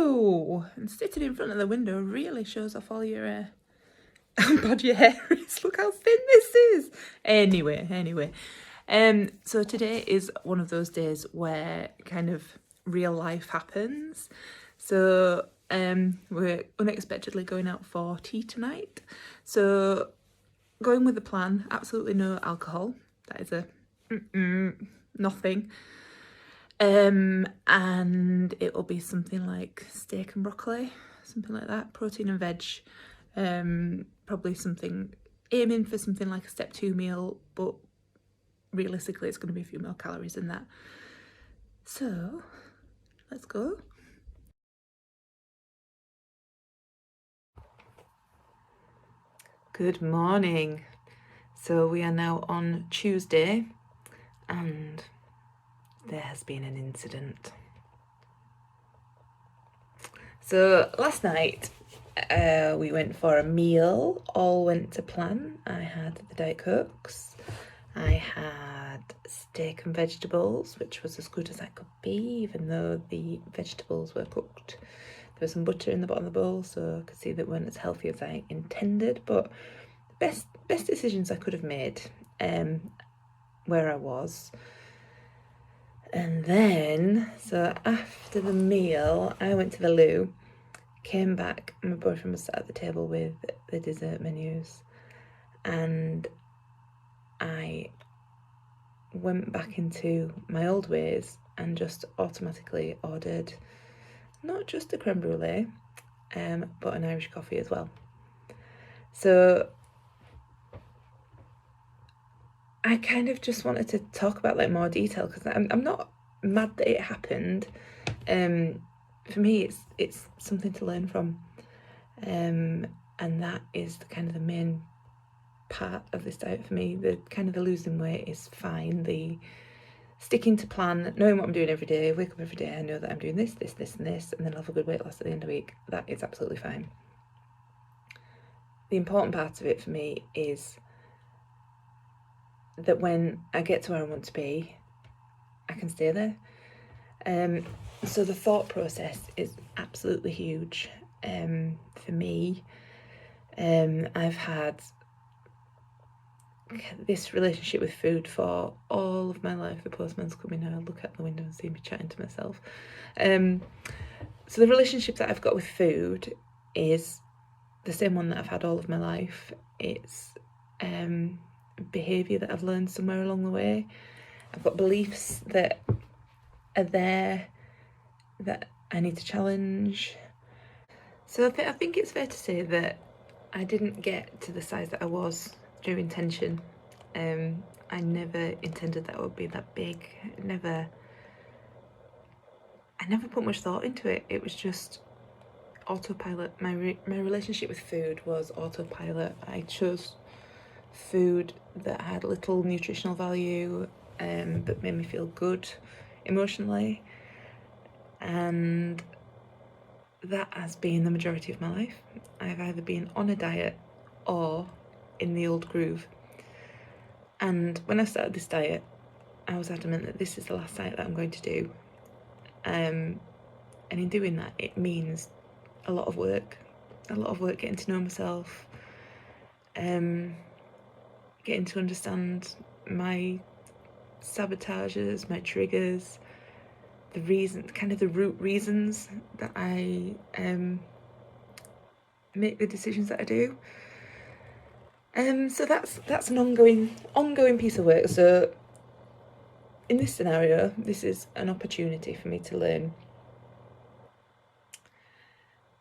Hello! And sitting in front of the window really shows off all your how bad your hair is. Look how thin this is. Anyway. So today is one of those days where kind of real life happens. So we're unexpectedly going out for tea tonight. So going with the plan, absolutely no alcohol. That is a nothing. And it will be something like steak and broccoli, something like that, protein and veg. Probably aiming for something like a step 2 meal, but realistically it's going to be a few more calories than that. So let's go. Good morning. So we are now on Tuesday and there has been an incident. So last night we went for a meal, all went to plan. I had the Diet Cokes, I had steak and vegetables, which was as good as I could be, even though the vegetables were cooked. There was some butter in the bottom of the bowl, so I could see that weren't as healthy as I intended, but best decisions I could have made where I was. And then, so after the meal, I went to the loo, came back, and my boyfriend was sat at the table with the dessert menus, and I went back into my old ways and just automatically ordered not just a creme brulee, but an Irish coffee as well. So I kind of just wanted to talk about like more detail, because I'm not mad that it happened. For me, it's something to learn from, and that is kind of the main part of this diet for me. The kind of the losing weight is fine. The sticking to plan, knowing what I'm doing every day, wake up every day, I know that I'm doing this, and then I'll have a good weight loss at the end of the week. That is absolutely fine. The important part of it for me is that when I get to where I want to be, I can stay there. So the thought process is absolutely huge for me. I've had this relationship with food for all of my life. The postman's coming now. I'll look out the window and see me chatting to myself. So the relationship that I've got with food is the same one that I've had all of my life. It's behaviour that I've learned somewhere along the way. I've got beliefs that are there that I need to challenge. So I think it's fair to say that I didn't get to the size that I was through intention. I never intended that it would be that big. I never put much thought into it. It was just autopilot. My relationship with food was autopilot. I chose food that had little nutritional value, but made me feel good emotionally, and that has been the majority of my life. I've either been on a diet or in the old groove. And when I started this diet, I was adamant that this is the last diet that I'm going to do. And in doing that, it means a lot of work getting to know myself, getting to understand my sabotages, my triggers, the root reasons that I make the decisions that I do. So that's an ongoing piece of work. So in this scenario, this is an opportunity for me to learn.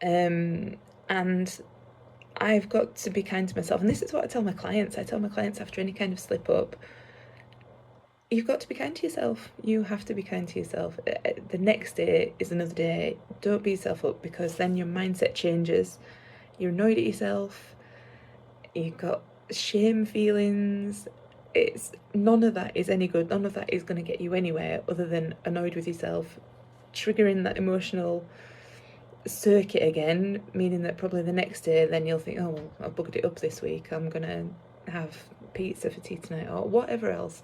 And I've got to be kind to myself. And this is what I tell my clients. I tell my clients after any kind of slip up, you've got to be kind to yourself. You have to be kind to yourself. The next day is another day. Don't beat yourself up, because then your mindset changes. You're annoyed at yourself. You've got shame feelings. None of that is any good. None of that is going to get you anywhere other than annoyed with yourself, triggering that emotional circuit again, meaning that probably the next day then you'll think, oh, well, I've bugged it up this week. I'm going to have pizza for tea tonight or whatever else.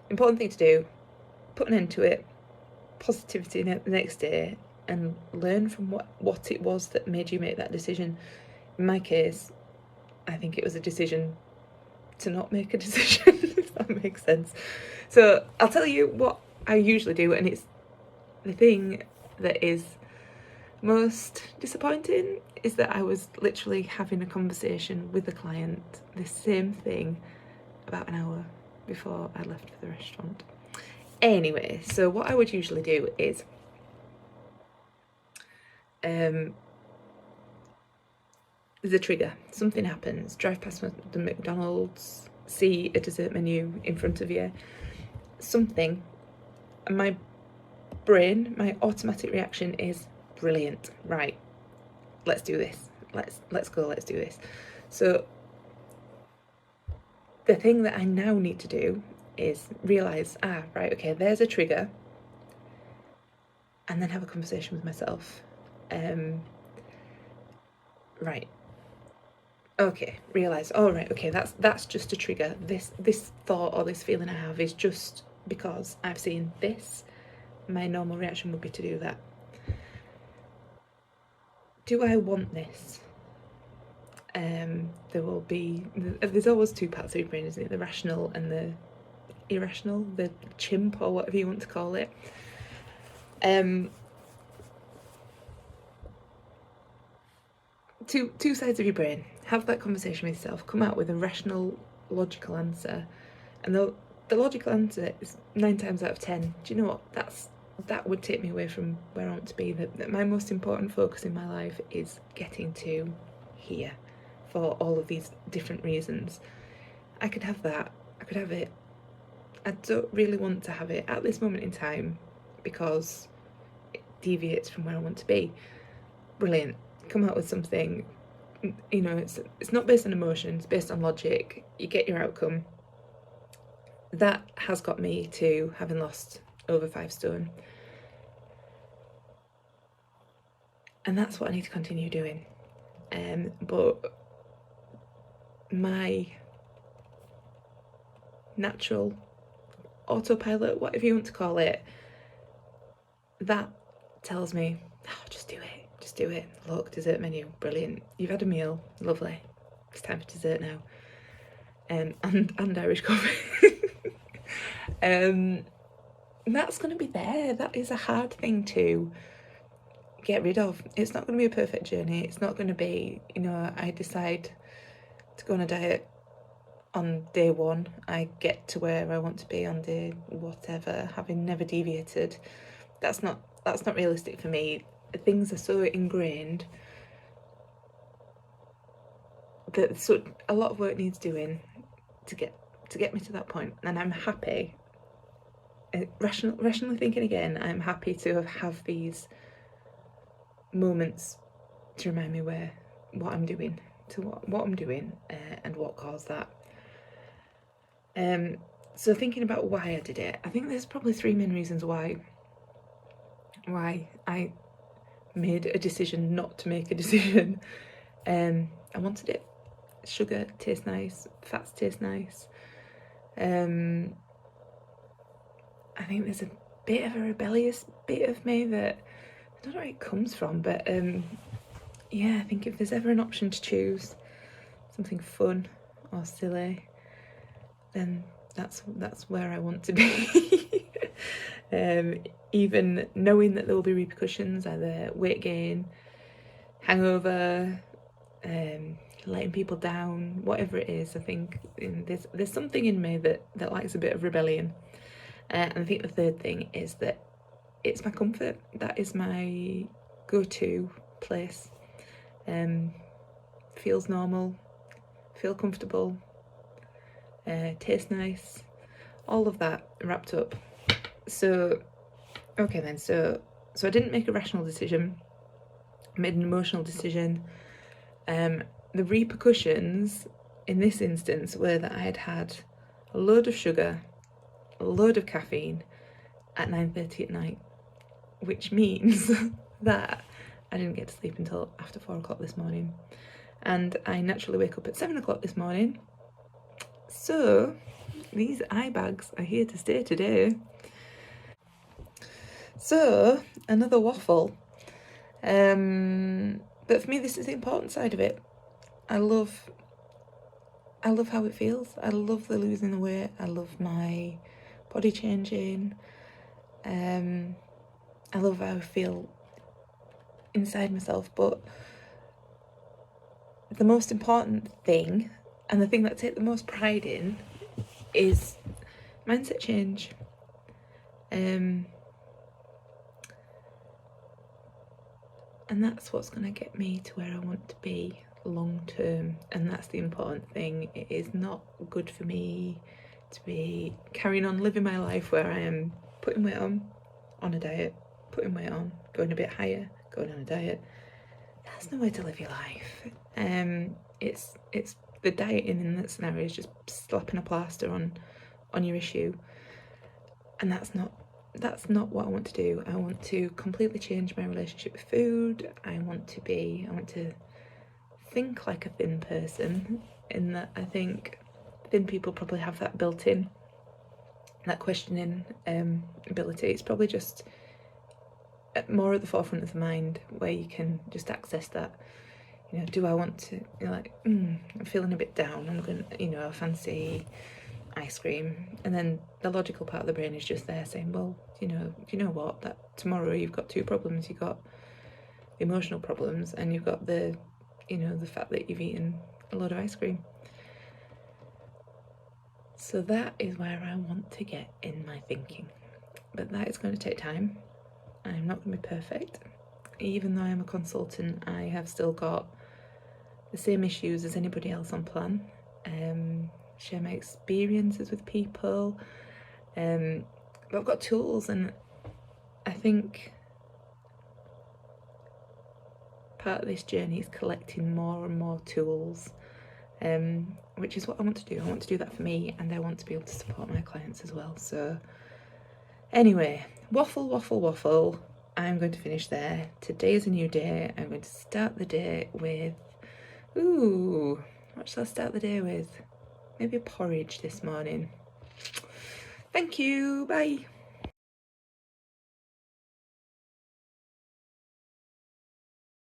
Important thing to do, put an end to it, positivity the next day, and learn from what it was that made you make that decision. In my case, I think it was a decision to not make a decision, if that makes sense. So I'll tell you what I usually do, and it's the thing that is most disappointing is that I was literally having a conversation with the client, the same thing, about an hour before I left for the restaurant. Anyway, so what I would usually do is there's a trigger, something happens, drive past the McDonald's, see a dessert menu in front of you, something, and my brain, my automatic reaction is brilliant, right, let's do this, let's go, let's do this. So the thing that I now need to do is realise, right, okay, there's a trigger, and then have a conversation with myself. Right, okay, realise, oh right, okay, that's just a trigger. This thought or this feeling I have is just because I've seen this. My normal reaction would be to do that. Do I want this? There's always two parts of your brain, isn't it? The rational and the irrational, the chimp or whatever you want to call it. Two sides of your brain. Have that conversation with yourself. Come out with a rational, logical answer, and the logical answer is 9 times out of 10. Do you know what? That would take me away from where I want to be. That my most important focus in my life is getting to here, for all of these different reasons. I could have that. I could have it. I don't really want to have it at this moment in time because it deviates from where I want to be. Brilliant. Come out with something, you know, it's not based on emotions, it's based on logic. You get your outcome. That has got me to having lost over 5 stone. And that's what I need to continue doing. But my natural autopilot, whatever you want to call it, that tells me, just do it. Just do it. Look, dessert menu, brilliant. You've had a meal, lovely. It's time for dessert now. And Irish coffee. That's going to be there. That is a hard thing to get rid of. It's not going to be a perfect journey. It's not going to be, you know, I decide to go on a diet on day 1. I get to where I want to be on day whatever, having never deviated. That's not realistic for me. Things are so ingrained that a lot of work needs doing to get me to that point. And I'm happy, rationally thinking again, I'm happy to have these moments to remind me what I'm doing, and what caused that. So thinking about why I did it, I think there's probably 3 main reasons why I made a decision not to make a decision. I wanted it. Sugar tastes nice, fats taste nice. I think there's a bit of a rebellious bit of me that I don't know where it comes from, but yeah, I think if there's ever an option to choose something fun or silly, then that's where I want to be. Even knowing that there will be repercussions, either weight gain, hangover, letting people down, whatever it is, I think there's something in me that likes a bit of rebellion. And I think the third thing is that it's my comfort. That is my go-to place. Feels normal, feel comfortable, tastes nice, all of that wrapped up. So, okay then, so I didn't make a rational decision, I made an emotional decision. The repercussions in this instance were that I had a load of sugar, a load of caffeine at 9:30 at night, which means that I didn't get to sleep until after 4 o'clock this morning, and I naturally wake up at 7 o'clock this morning. So these eye bags are here to stay today. So another waffle. But for me, this is the important side of it. I love how it feels. I love the losing the weight. I love my body changing. I love how I feel inside myself. But the most important thing, and the thing that I take the most pride in, is mindset change. And that's what's going to get me to where I want to be long term, and that's the important thing. It is not good for me to be carrying on living my life where I am putting weight on a diet, putting weight on, going a bit higher, going on a diet. That's no way to live your life. It's the dieting in that scenario is just slapping a plaster on your issue, and that's not what I want to do. I want to completely change my relationship with food. I want to think like a thin person, in that I think thin people probably have that built in, that questioning ability. It's probably just more at the forefront of the mind, where you can just access that. You know, do I want to, I'm feeling a bit down, I'm going to, I fancy ice cream, and then the logical part of the brain is just there saying, well, you know what, that tomorrow you've got two problems. You've got the emotional problems, and you've got the fact that you've eaten a lot of ice cream. So that is where I want to get in my thinking, but that is going to take time. I'm not going to be perfect. Even though I'm a consultant, I have still got the same issues as anybody else on plan. Share my experiences with people, but I've got tools, and I think part of this journey is collecting more and more tools, which is what I want to do. I want to do that for me, and I want to be able to support my clients as well. So anyway, waffle, I'm going to finish there. Today is a new day. I'm going to start the day with, what shall I start the day with? Maybe a porridge this morning. Thank you, bye.